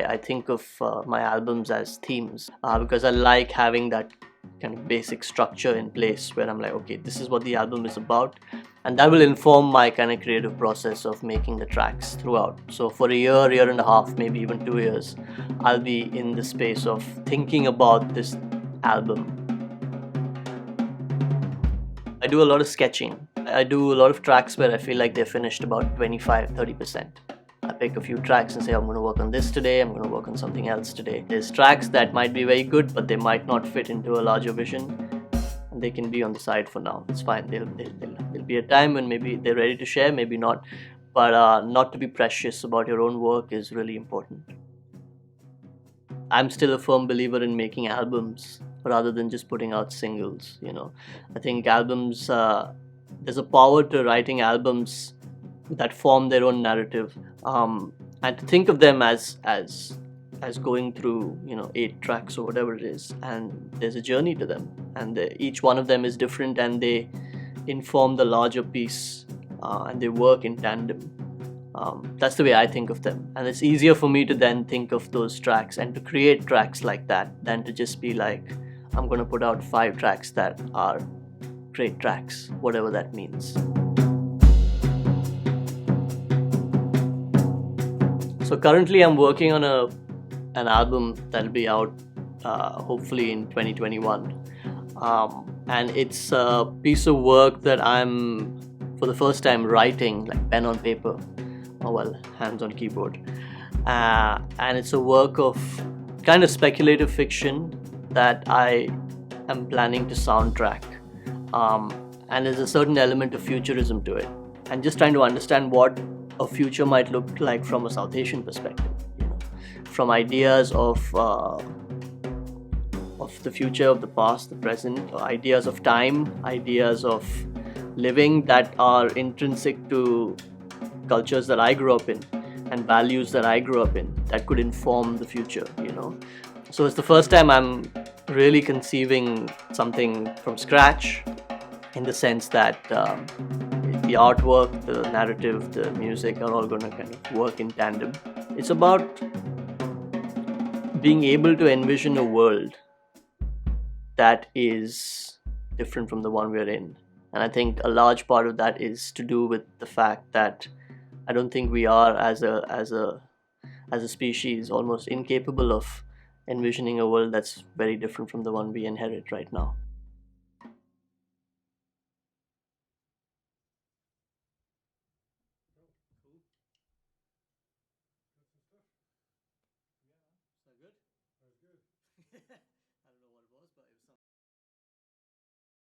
I think of my albums as themes because I like having that kind of basic structure in place where I'm like, okay, this is what the album is about, and that will inform my kind of creative process of making the tracks throughout. So for a year and a half, maybe even 2 years, I'll be in the space of thinking about this album. I do a lot of sketching. I do a lot of tracks where I feel like they're finished about 25-30%. I pick a few tracks and say, I'm going to work on this today, I'm going to work on something else today. There's tracks that might be very good, but they might not fit into a larger vision, and they can be on the side for now. It's fine. There'll be a time when maybe they're ready to share, maybe not. But not to be precious about your own work is really important. I'm still a firm believer in making albums rather than just putting out singles. I think albums, there's a power to writing albums that form their own narrative, and to think of them as going through 8 tracks or whatever it is, and there's a journey to them, and each one of them is different, and they inform the larger piece, and they work in tandem. That's the way I think of them, and it's easier for me to then think of those tracks and to create tracks like that than to just be like, I'm going to put out 5 tracks that are great tracks, whatever that means. So currently I'm working on an album that'll be out hopefully in 2021, and it's a piece of work that I'm for the first time writing, like pen on paper, or well, hands on keyboard, and it's a work of kind of speculative fiction that I am planning to soundtrack, and there's a certain element of futurism to it, and just trying to understand what a future might look like from a South Asian perspective, from ideas of the future, of the past, the present, ideas of time, ideas of living that are intrinsic to cultures that I grew up in and values that I grew up in that could inform the future. So it's the first time I'm really conceiving something from scratch, in the sense that the artwork, the narrative, the music are all going to kind of work in tandem. It's about being able to envision a world that is different from the one we're in. And I think a large part of that is to do with the fact that I don't think we are, as a species, almost incapable of envisioning a world that's very different from the one we inherit right now.